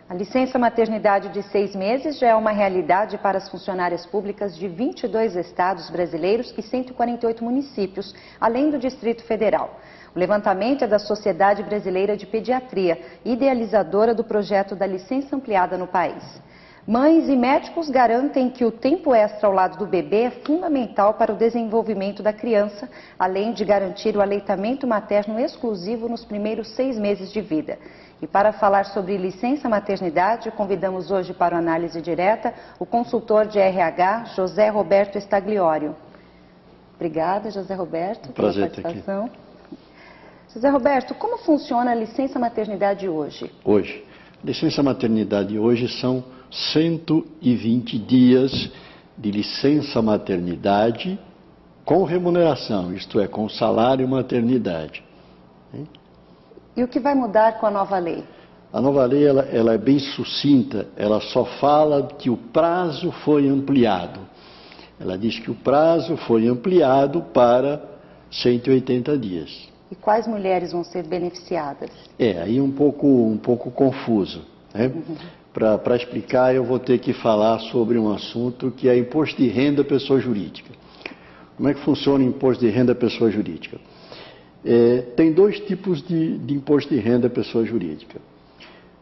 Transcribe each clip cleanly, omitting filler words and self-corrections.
A licença maternidade de 6 meses já é uma realidade para as funcionárias públicas de 22 estados brasileiros e 148 municípios, além do Distrito Federal. O levantamento é da Sociedade Brasileira de Pediatria, idealizadora do projeto da licença ampliada no país. Mães e médicos garantem que o tempo extra ao lado do bebê é fundamental para o desenvolvimento da criança, além de garantir o aleitamento materno exclusivo nos primeiros 6 meses de vida. E para falar sobre licença maternidade, convidamos hoje para a análise direta o consultor de RH, José Roberto Stagliório. Obrigada, José Roberto, pela participação. José Roberto, como funciona a licença maternidade hoje? Hoje, licença maternidade hoje são 120 dias de licença maternidade com remuneração, isto é, com salário maternidade. E o que vai mudar com a nova lei? A nova lei ela é bem sucinta, ela só fala que o prazo foi ampliado. Ela diz que o prazo foi ampliado para 180 dias. E quais mulheres vão ser beneficiadas? Aí um pouco confuso, né? Para explicar, eu vou ter que falar sobre um assunto que é imposto de renda pessoa jurídica. Como é que funciona o imposto de renda pessoa jurídica? Tem dois tipos de imposto de renda pessoa jurídica.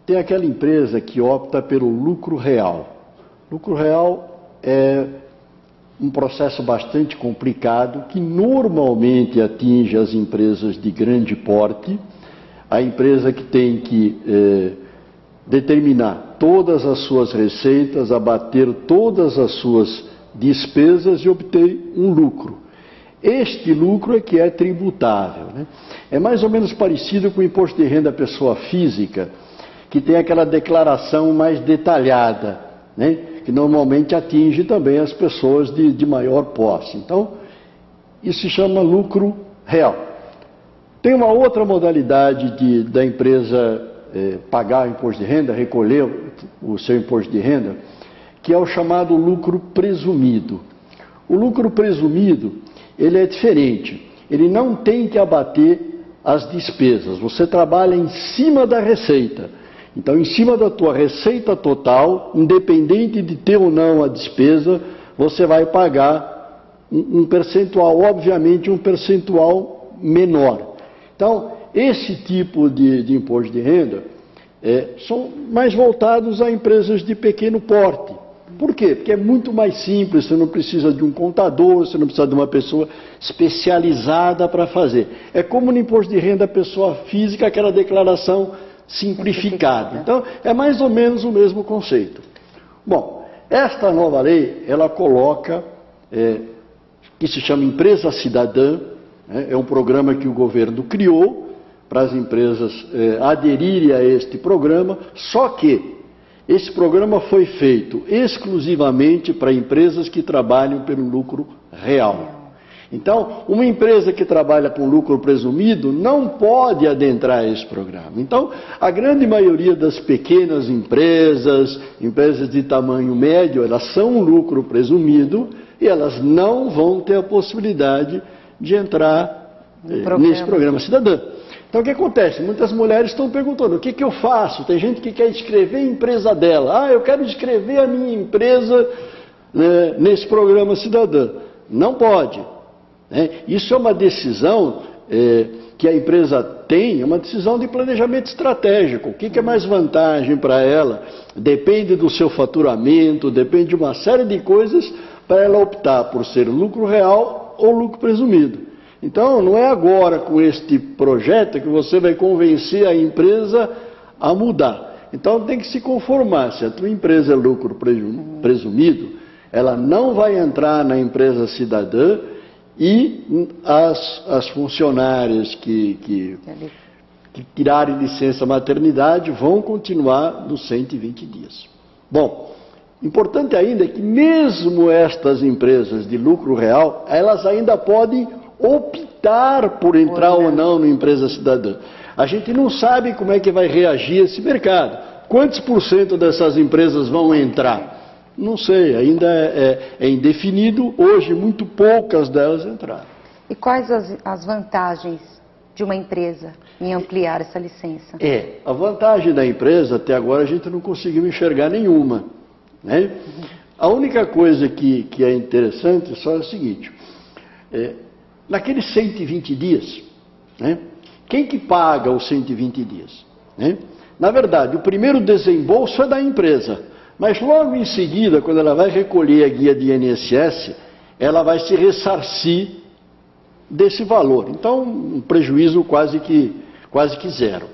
Tem aquela empresa que opta pelo lucro real. Lucro real é um processo bastante complicado que normalmente atinge as empresas de grande porte, a empresa que tem que determinar todas as suas receitas, abater todas as suas despesas e obter um lucro. Este lucro é que é tributável, né? É mais ou menos parecido com o imposto de renda pessoa física, que tem aquela declaração mais detalhada, né? Que normalmente atinge também as pessoas de maior posse. Então, isso se chama lucro real. Tem uma outra modalidade da empresa pagar o imposto de renda, recolher o seu imposto de renda, que é o chamado lucro presumido. O lucro presumido, ele é diferente. Ele não tem que abater as despesas. Você trabalha em cima da receita. Então, em cima da tua receita total, independente de ter ou não a despesa, você vai pagar um percentual, obviamente um percentual menor. Então, esse tipo de imposto de renda são mais voltados a empresas de pequeno porte. Por quê? Porque é muito mais simples, você não precisa de um contador, você não precisa de uma pessoa especializada para fazer. É como no imposto de renda pessoa física, aquela declaração simplificada. Então, é mais ou menos o mesmo conceito. Bom, esta nova lei, ela coloca, que se chama Empresa Cidadã, é um programa que o governo criou para as empresas aderirem a este programa, só que esse programa foi feito exclusivamente para empresas que trabalham pelo lucro real. Então, uma empresa que trabalha com lucro presumido não pode adentrar esse programa. Então, a grande maioria das pequenas empresas, empresas de tamanho médio, elas são um lucro presumido e elas não vão ter a possibilidade de entrar nesse programa cidadã. Então, o que acontece? Muitas mulheres estão perguntando, o que eu faço? Tem gente que quer inscrever a empresa dela. Eu quero inscrever a minha empresa nesse programa cidadã. Não pode. Isso é uma decisão que a empresa tem, é uma decisão de planejamento estratégico. O que é mais vantagem para ela? Depende do seu faturamento, depende de uma série de coisas para ela optar por ser lucro real ou lucro presumido. Então, não é agora com este projeto que você vai convencer a empresa a mudar. Então, tem que se conformar. Se a tua empresa é lucro presumido, ela não vai entrar na empresa cidadã e as funcionárias que tirarem licença maternidade vão continuar nos 120 dias. Bom, importante ainda é que mesmo estas empresas de lucro real, elas ainda podem optar por entrar ou não na empresa cidadã. A gente não sabe como é que vai reagir esse mercado. Quantos por cento dessas empresas vão entrar? Não sei, ainda é indefinido. Hoje, muito poucas delas entraram. E quais as vantagens de uma empresa em ampliar essa licença? A vantagem da empresa, até agora a gente não conseguiu enxergar nenhuma, né? A única coisa que é interessante só é o seguinte, naqueles 120 dias, né? Quem que paga os 120 dias? Né? Na verdade, o primeiro desembolso é da empresa, mas logo em seguida, quando ela vai recolher a guia de INSS, ela vai se ressarcir desse valor. Então, um prejuízo quase que zero.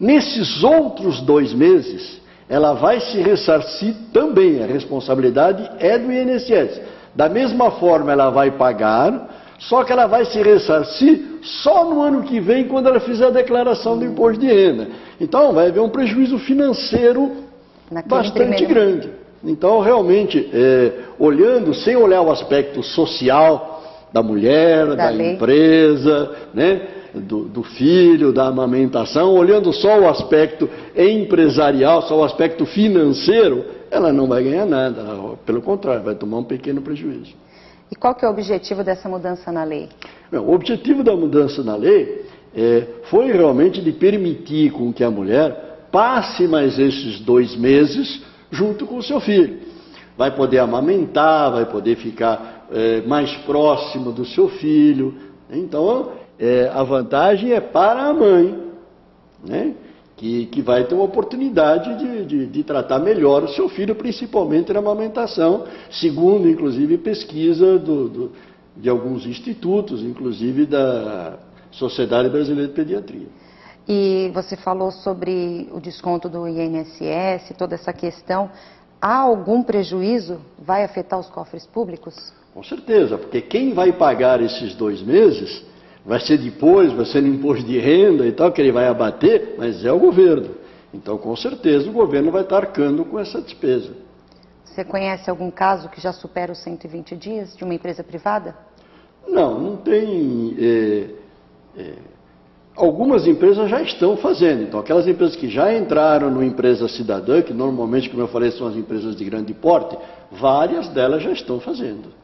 Nesses outros 2 meses, ela vai se ressarcir também, a responsabilidade é do INSS. Da mesma forma, ela vai pagar, só que ela vai se ressarcir só no ano que vem, quando ela fizer a declaração do imposto de renda. Então, vai haver um prejuízo financeiro bastante grande. Então, realmente, olhando, sem olhar o aspecto social da mulher, da empresa, né, do filho, da amamentação, olhando só o aspecto empresarial, só o aspecto financeiro, ela não vai ganhar nada, pelo contrário, vai tomar um pequeno prejuízo. E qual que é o objetivo dessa mudança na lei? O objetivo da mudança na lei foi realmente de permitir com que a mulher passe mais esses 2 meses junto com o seu filho. Vai poder amamentar, vai poder ficar mais próximo do seu filho. Então, a vantagem é para a mãe, né? Que vai ter uma oportunidade de tratar melhor o seu filho, principalmente na amamentação, segundo, inclusive, pesquisa de alguns institutos, inclusive da Sociedade Brasileira de Pediatria. E você falou sobre o desconto do INSS, toda essa questão. Há algum prejuízo? Vai afetar os cofres públicos? Com certeza, porque quem vai pagar esses 2 meses vai ser depois, vai ser no imposto de renda e tal, que ele vai abater, mas é o governo. Então, com certeza, o governo vai estar arcando com essa despesa. Você conhece algum caso que já supera os 120 dias de uma empresa privada? Não tem. Algumas empresas já estão fazendo. Então, aquelas empresas que já entraram no Empresa Cidadã, que normalmente, como eu falei, são as empresas de grande porte, várias delas já estão fazendo.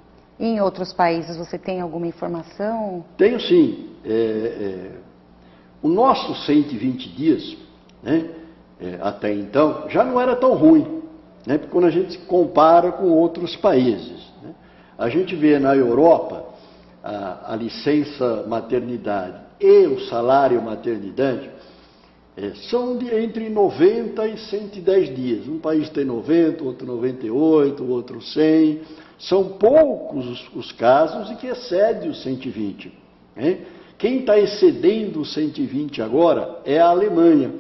Em outros países, você tem alguma informação? Tenho sim. O nosso 120 dias, né, até então, já não era tão ruim, né, porque quando a gente compara com outros países. Né, a gente vê na Europa a licença maternidade e o salário maternidade são entre 90 e 110 dias. Um país tem 90, outro 98, outro 100. São poucos os casos em que excede os 120. Né? Quem está excedendo os 120 agora é a Alemanha,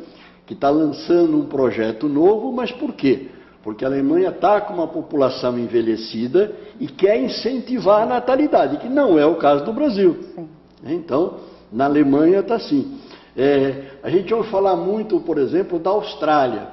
que está lançando um projeto novo, mas por quê? Porque a Alemanha está com uma população envelhecida e quer incentivar a natalidade, que não é o caso do Brasil. Sim. Então, na Alemanha está assim. A gente ouve falar muito, por exemplo, da Austrália,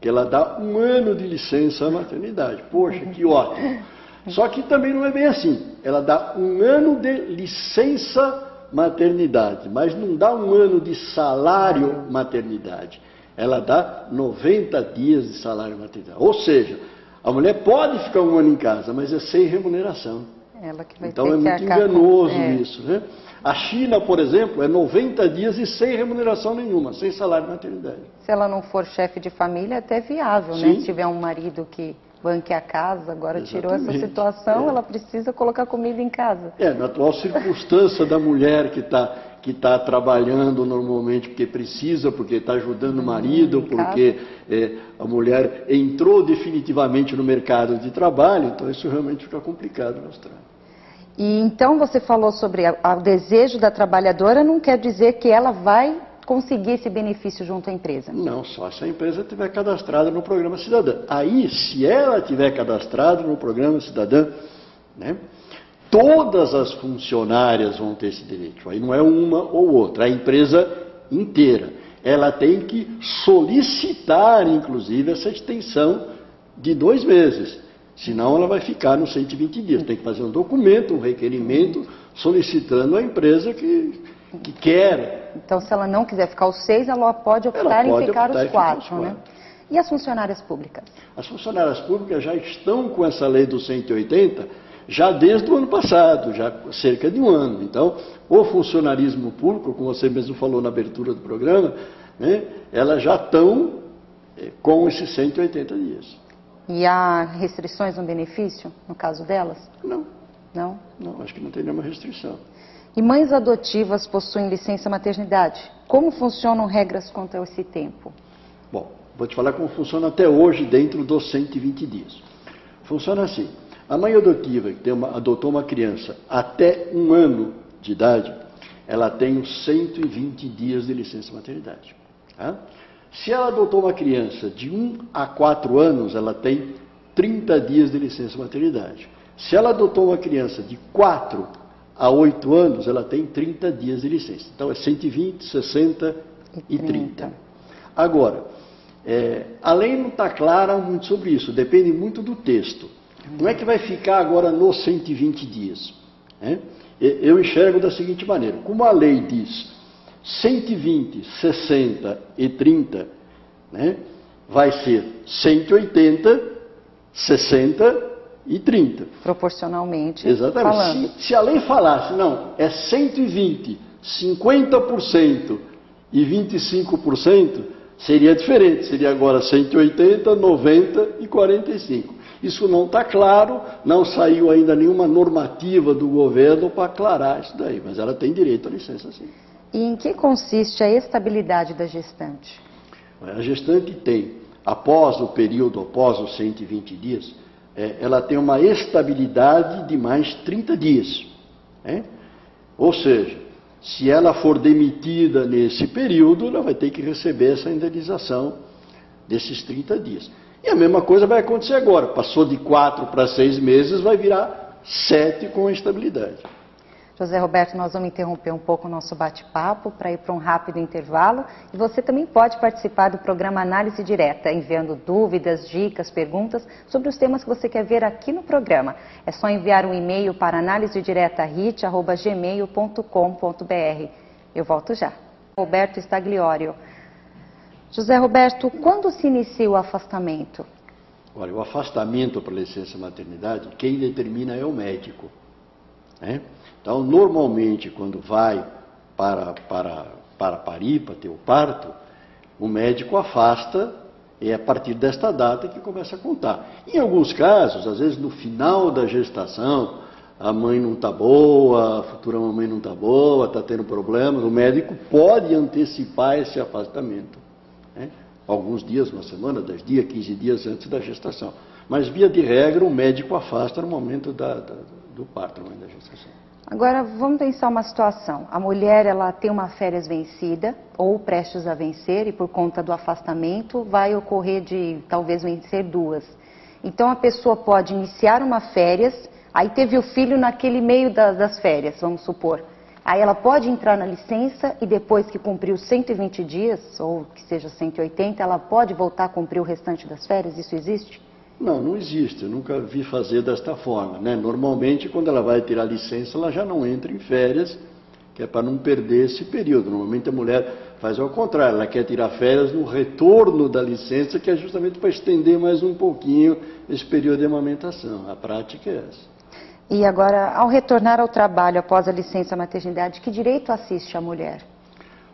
que ela dá 1 ano de licença maternidade. Poxa, que ótimo. Só que também não é bem assim. Ela dá 1 ano de licença maternidade, mas não dá 1 ano de salário maternidade. Ela dá 90 dias de salário maternidade. Ou seja, a mulher pode ficar 1 ano em casa, mas é sem remuneração. Ela que vai então ter é muito enganoso isso, né? A China, por exemplo, é 90 dias e sem remuneração nenhuma, sem salário de maternidade. Se ela não for chefe de família, é até viável, né? Se tiver um marido que banque a casa, agora exatamente. Tirou essa situação, ela precisa colocar comida em casa. Na atual circunstância da mulher que está trabalhando normalmente porque precisa, porque está ajudando o marido, porque a mulher entrou definitivamente no mercado de trabalho, então isso realmente fica complicado na Austrália. E então você falou sobre o desejo da trabalhadora, não quer dizer que ela vai conseguir esse benefício junto à empresa? Não, só se a empresa estiver cadastrada no Programa Cidadã. Aí, se ela estiver cadastrada no Programa Cidadã, né, todas as funcionárias vão ter esse direito. Aí não é uma ou outra, é a empresa inteira. Ela tem que solicitar, inclusive, essa extensão de 2 meses. Senão ela vai ficar nos 120 dias. Tem que fazer um documento, um requerimento, solicitando à empresa que quer. Então, se ela não quiser ficar os 6, ela pode optar em ficar os 4, né? E as funcionárias públicas? As funcionárias públicas já estão com essa lei do 180, já desde o ano passado, já cerca de um ano. Então, o funcionarismo público, como você mesmo falou na abertura do programa, né, elas já estão com esses 180 dias. E há restrições no benefício, no caso delas? Não. Não? Não, acho que não tem nenhuma restrição. E mães adotivas possuem licença maternidade. Como funcionam regras quanto a esse tempo? Bom, vou te falar como funciona até hoje dentro dos 120 dias. Funciona assim. A mãe adotiva que adotou uma criança até um ano de idade, ela tem os 120 dias de licença maternidade. Tá? Se ela adotou uma criança de 1 a 4 anos, ela tem 30 dias de licença maternidade. Se ela adotou uma criança de 4 a 8 anos, ela tem 30 dias de licença. Então é 120, 60 e 30. Agora, a lei não está clara muito sobre isso, depende muito do texto. Como é que vai ficar agora nos 120 dias? Eu enxergo da seguinte maneira: como a lei diz 120, 60 e 30, né, vai ser 180, 60 e 30. Proporcionalmente. Exatamente. Falando. Se a lei falasse, não, é 120, 50% e 25%, seria diferente. Seria agora 180, 90 e 45. Isso não está claro, não saiu ainda nenhuma normativa do governo para aclarar isso daí, mas ela tem direito à licença sim. E em que consiste a estabilidade da gestante? A gestante tem, após o período, após os 120 dias, ela tem uma estabilidade de mais 30 dias. Ou seja, se ela for demitida nesse período, ela vai ter que receber essa indenização desses 30 dias. E a mesma coisa vai acontecer agora. Passou de 4 para 6 meses, vai virar 7 com estabilidade. José Roberto, nós vamos interromper um pouco o nosso bate-papo para ir para um rápido intervalo. E você também pode participar do programa Análise Direta, enviando dúvidas, dicas, perguntas sobre os temas que você quer ver aqui no programa. É só enviar um e-mail para analisediretahit@gmail.com.br. Eu volto já. Roberto Stagliório. José Roberto, quando se inicia o afastamento? Olha, o afastamento para licença maternidade, quem determina é o médico. Então, normalmente, quando vai para parir, para ter o parto, o médico afasta e é a partir desta data que começa a contar. Em alguns casos, às vezes no final da gestação, a mãe não está boa, a futura mamãe não está boa, está tendo problemas, o médico pode antecipar esse afastamento. Alguns dias, uma semana, 10 dias, 15 dias antes da gestação. Mas, via de regra, o médico afasta no momento do parto, no momento da gestação. Agora, vamos pensar uma situação. A mulher, ela tem uma férias vencida, ou prestes a vencer, e por conta do afastamento, vai ocorrer de, talvez, vencer 2. Então, a pessoa pode iniciar uma férias, aí teve o filho naquele meio das férias, vamos supor. Aí ela pode entrar na licença e depois que cumprir os 120 dias, ou que seja 180, ela pode voltar a cumprir o restante das férias? Isso existe? Não, não existe. Eu nunca vi fazer desta forma. Normalmente, quando ela vai tirar licença, ela já não entra em férias, que é para não perder esse período. Normalmente a mulher faz ao contrário, ela quer tirar férias no retorno da licença, que é justamente para estender mais um pouquinho esse período de amamentação. A prática é essa. E agora, ao retornar ao trabalho após a licença maternidade, que direito assiste a mulher?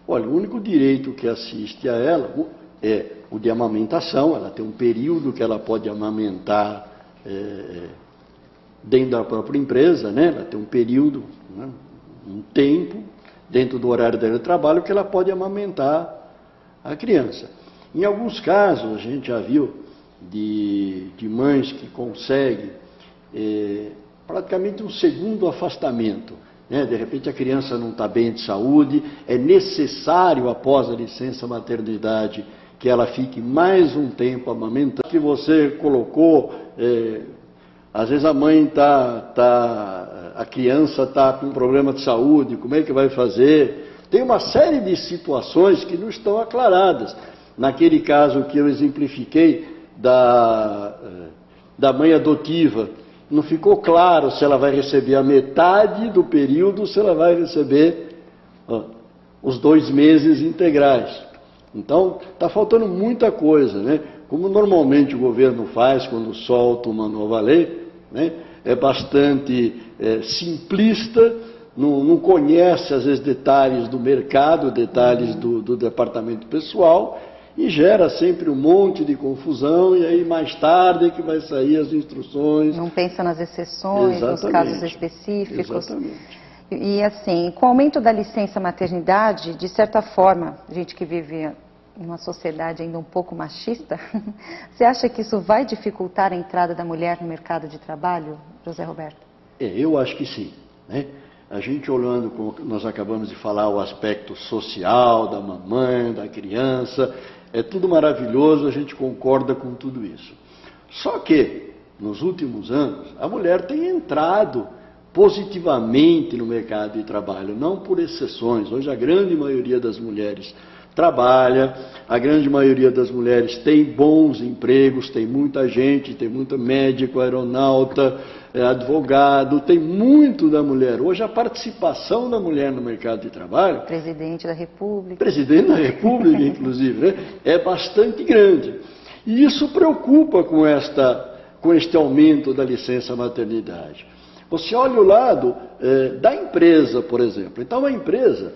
Olha, o único direito que assiste a ela é o de amamentação. Ela tem um período que ela pode amamentar dentro da própria empresa, Ela tem um período, um tempo, dentro do horário dela de trabalho, que ela pode amamentar a criança. Em alguns casos, a gente já viu de mães que conseguem praticamente um segundo afastamento. De repente a criança não está bem de saúde, é necessário, após a licença maternidade, que ela fique mais um tempo amamentando. Que você colocou, às vezes a mãe a criança está com um problema de saúde, como é que vai fazer? Tem uma série de situações que não estão aclaradas. Naquele caso que eu exemplifiquei da mãe adotiva, não ficou claro se ela vai receber a metade do período ou se ela vai receber os 2 meses integrais. Então, está faltando muita coisa, Como normalmente o governo faz quando solta uma nova lei, é bastante simplista, não conhece, às vezes, detalhes do mercado, detalhes do departamento pessoal, e gera sempre um monte de confusão, e aí mais tarde é que vai sair as instruções. Não pensa nas exceções, Exatamente. Nos casos específicos. Exatamente. E assim, com o aumento da licença maternidade, de certa forma, gente que vive em uma sociedade ainda um pouco machista, você acha que isso vai dificultar a entrada da mulher no mercado de trabalho, José Roberto? Eu acho que sim, né? A gente olhando, como nós acabamos de falar, o aspecto social da mamãe, da criança, é tudo maravilhoso, a gente concorda com tudo isso. Só que, nos últimos anos, a mulher tem entrado positivamente no mercado de trabalho, não por exceções. Hoje a grande maioria das mulheres trabalha, a grande maioria das mulheres tem bons empregos, tem muita gente, tem muito médico, aeronauta, advogado, tem muito da mulher. Hoje a participação da mulher no mercado de trabalho... Presidente da República. Presidente da República, inclusive, né, é bastante grande. E isso preocupa com este aumento da licença maternidade. Você olha o lado da empresa, por exemplo. Então a empresa,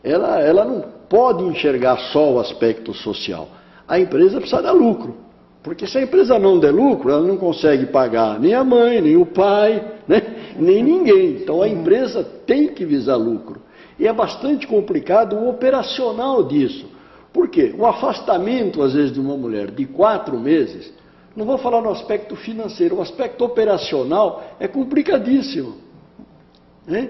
ela não pode enxergar só o aspecto social. A empresa precisa dar lucro. Porque se a empresa não der lucro, ela não consegue pagar nem a mãe, nem o pai, né? Nem ninguém. Então a empresa tem que visar lucro. E é bastante complicado o operacional disso. Por quê? O afastamento, às vezes, de uma mulher de 4 meses, não vou falar no aspecto financeiro, o aspecto operacional é complicadíssimo. Né?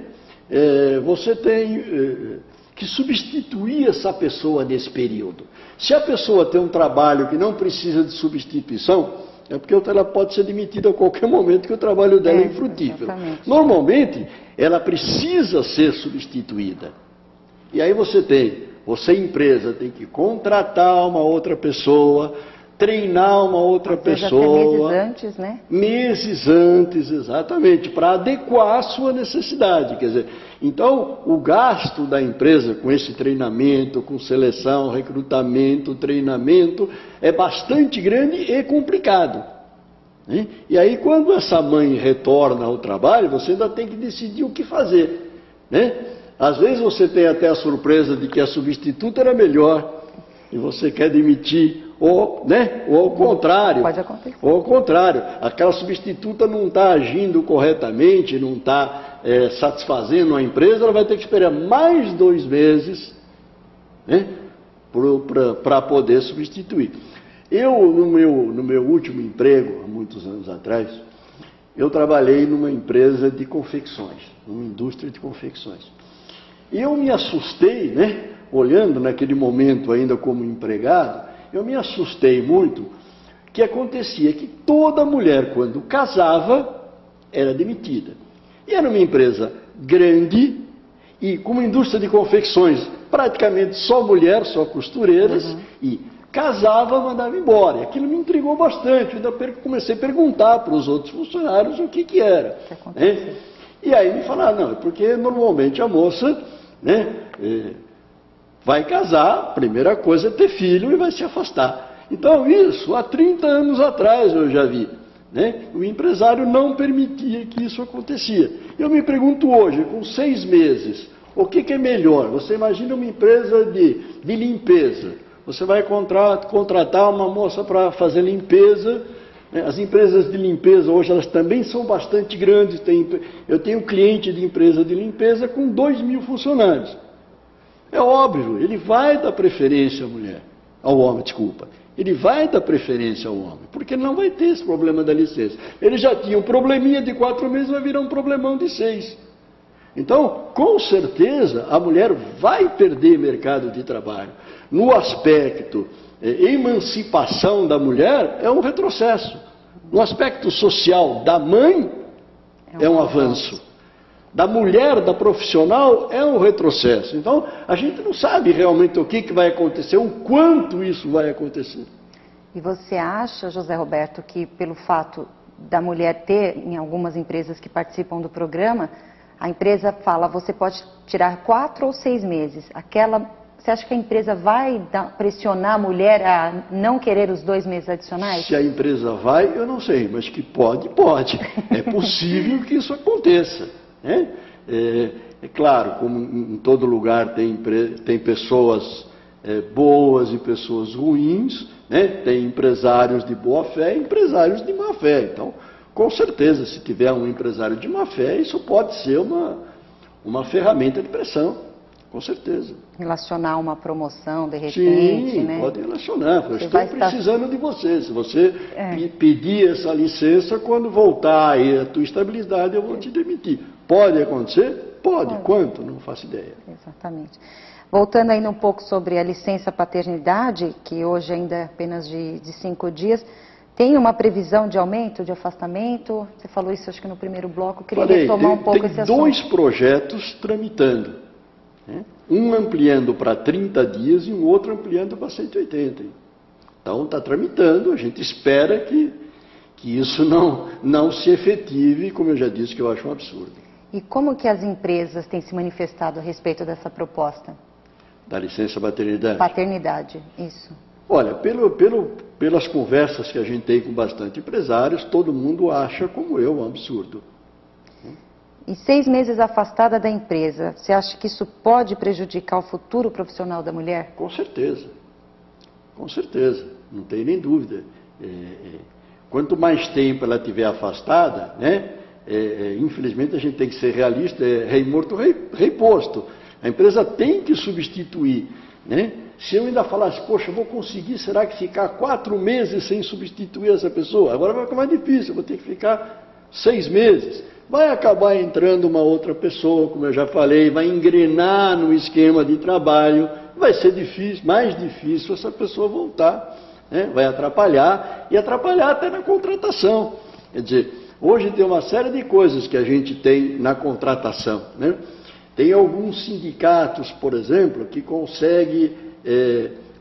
Você tem que substituir essa pessoa nesse período. Se a pessoa tem um trabalho que não precisa de substituição, é porque ela pode ser demitida a qualquer momento que o trabalho dela é infrutífero. Exatamente. Normalmente, ela precisa ser substituída. E aí você empresa, tem que contratar uma outra pessoa, treinar uma outra pessoa. Até meses antes, né? Meses antes, exatamente, para adequar a sua necessidade. Quer dizer, então, o gasto da empresa com esse treinamento, com seleção, recrutamento, treinamento, é bastante grande e complicado. Né? E aí, quando essa mãe retorna ao trabalho, você ainda tem que decidir o que fazer. Né? Às vezes você tem até a surpresa de que a substituta era melhor e você quer demitir. Ou ao contrário. Pode acontecer. Ou ao contrário, aquela substituta não está agindo corretamente, não está satisfazendo a empresa, ela vai ter que esperar mais 2 meses, né, para poder substituir. Eu, no meu último emprego, há muitos anos atrás, eu trabalhei numa empresa de confecções, numa indústria de confecções. E eu me assustei, né, olhando naquele momento ainda como empregado, eu me assustei muito, que acontecia que toda mulher, quando casava, era demitida. E era uma empresa grande, e como indústria de confecções, praticamente só mulher, só costureiras, e casava, mandava embora. E aquilo me intrigou bastante, eu ainda comecei a perguntar para os outros funcionários o que era. Né? E aí me falaram, não, é porque normalmente a moça, né, vai casar, a primeira coisa é ter filho e vai se afastar. Então isso, há 30 anos atrás eu já vi. Né? O empresário não permitia que isso acontecia. Eu me pergunto hoje, com 6 meses, o que é melhor? Você imagina uma empresa de limpeza. Você vai contratar uma moça para fazer limpeza. Né? As empresas de limpeza hoje elas também são bastante grandes. Eu tenho um cliente de empresa de limpeza com 2.000 funcionários. É óbvio, ele vai dar preferência ao homem, desculpa. Ele vai dar preferência ao homem, porque ele não vai ter esse problema da licença. Ele já tinha um probleminha de 4 meses, vai virar um problemão de 6. Então, com certeza, a mulher vai perder mercado de trabalho. No aspecto emancipação da mulher, é um retrocesso. No aspecto social da mãe, é um avanço. Da mulher, da profissional, é um retrocesso. Então, a gente não sabe realmente o que vai acontecer, o quanto isso vai acontecer. E você acha, José Roberto, que pelo fato da mulher ter, em algumas empresas que participam do programa, a empresa fala, você pode tirar 4 ou 6 meses. Aquela você acha que a empresa vai pressionar a mulher a não querer os 2 meses adicionais? Se a empresa vai, eu não sei, mas que pode, pode. É possível que isso aconteça, né? É claro, como em todo lugar tem pessoas boas e pessoas ruins, né? Tem empresários de boa fé e empresários de má fé. Então, com certeza, se tiver um empresário de má fé, isso pode ser uma ferramenta de pressão, com certeza. Relacionar uma promoção, de repente, sim, né? Pode relacionar. Eu estou precisando de você. Se você pedir essa licença, quando voltar aí a tua estabilidade, eu vou te demitir. Pode acontecer? Pode. Quanto? Não faço ideia. Exatamente. Voltando ainda um pouco sobre a licença paternidade, que hoje ainda é apenas de 5 dias, tem uma previsão de aumento, de afastamento? Você falou isso acho que no primeiro bloco, eu queria retomar um pouco esse assunto. Tem 2 projetos tramitando, né? Um ampliando para 30 dias e um outro ampliando para 180. Então está tramitando, a gente espera que isso não se efetive, como eu já disse, que eu acho um absurdo. E como que as empresas têm se manifestado a respeito dessa proposta? Da licença paternidade? Paternidade, isso. Olha, pelas conversas que a gente tem com bastante empresários, todo mundo acha, como eu, um absurdo. E 6 meses afastada da empresa, você acha que isso pode prejudicar o futuro profissional da mulher? Com certeza, não tem nem dúvida. Quanto mais tempo ela estiver afastada, né, infelizmente a gente tem que ser realista, rei morto, rei posto. A empresa tem que substituir, né? Se eu ainda falasse, poxa, vou conseguir, será que ficar 4 meses sem substituir essa pessoa? Agora vai ficar mais difícil, eu vou ter que ficar 6 meses. Vai acabar entrando uma outra pessoa, como eu já falei, vai engrenar no esquema de trabalho, vai ser difícil, mais difícil essa pessoa voltar, né? Vai atrapalhar, e atrapalhar até na contratação. Quer dizer, hoje tem uma série de coisas que a gente tem na contratação, né? Tem alguns sindicatos, por exemplo, que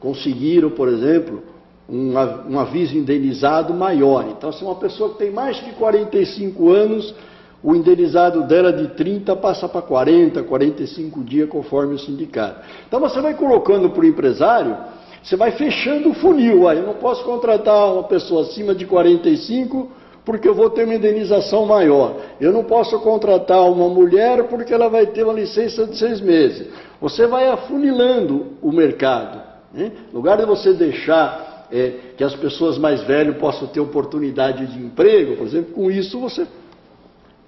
conseguiram, por exemplo, um aviso indenizado maior. Então, se uma pessoa que tem mais de 45 anos, o indenizado dela de 30 passa para 40, 45 dias, conforme o sindicato. Então, você vai colocando para o empresário, você vai fechando o funil. Eu não posso contratar uma pessoa acima de 45 porque eu vou ter uma indenização maior. Eu não posso contratar uma mulher porque ela vai ter uma licença de 6 meses. Você vai afunilando o mercado, né? No lugar de você deixar que as pessoas mais velhas possam ter oportunidade de emprego, por exemplo, com isso você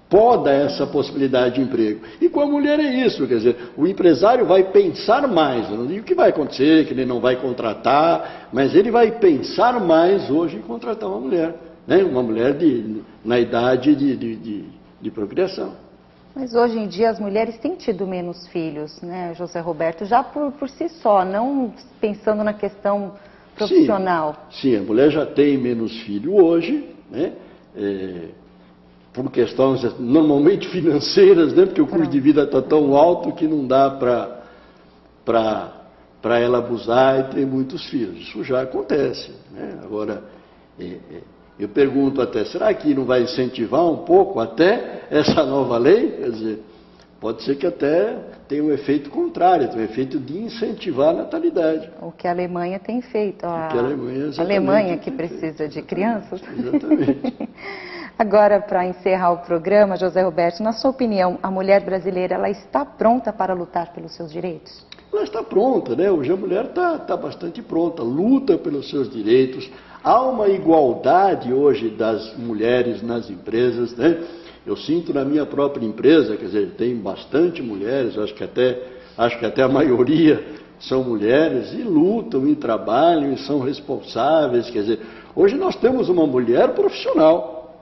poda essa possibilidade de emprego. E com a mulher é isso, quer dizer, o empresário vai pensar mais. Eu não digo que vai acontecer, que ele não vai contratar, mas ele vai pensar mais hoje em contratar uma mulher. Né? Uma mulher na idade de procriação. Mas hoje em dia as mulheres têm tido menos filhos, né, José Roberto? Já por si só, não pensando na questão profissional. Sim, a mulher já tem menos filho hoje, né? Por questões normalmente financeiras, né? Porque o custo de vida está tão alto que não dá para ela abusar e ter muitos filhos. Isso já acontece, né? Agora, eu pergunto até, será que não vai incentivar um pouco até essa nova lei? Quer dizer, pode ser que até tenha um efeito contrário, tenha um efeito de incentivar a natalidade. O que a Alemanha tem feito. A Alemanha que precisa de crianças. Exatamente. Agora, para encerrar o programa, José Roberto, na sua opinião, a mulher brasileira ela está pronta para lutar pelos seus direitos? Ela está pronta, né? Hoje a mulher está bastante pronta, luta pelos seus direitos. Há uma igualdade hoje das mulheres nas empresas, né? Eu sinto na minha própria empresa, quer dizer, tem bastante mulheres, acho que até a maioria são mulheres e lutam e trabalham e são responsáveis, quer dizer, hoje nós temos uma mulher profissional,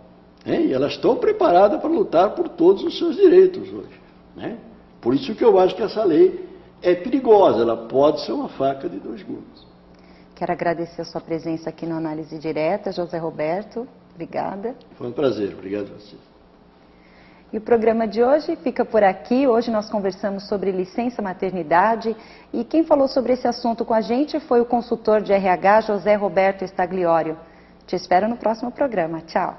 né? E elas estão preparadas para lutar por todos os seus direitos hoje, né? Por isso que eu acho que essa lei é perigosa, ela pode ser uma faca de 2 gumes. Quero agradecer a sua presença aqui no Análise Direta, José Roberto. Obrigada. Foi um prazer, obrigado a você. E o programa de hoje fica por aqui. Hoje nós conversamos sobre licença maternidade e quem falou sobre esse assunto com a gente foi o consultor de RH José Roberto Stagliório. Te espero no próximo programa. Tchau.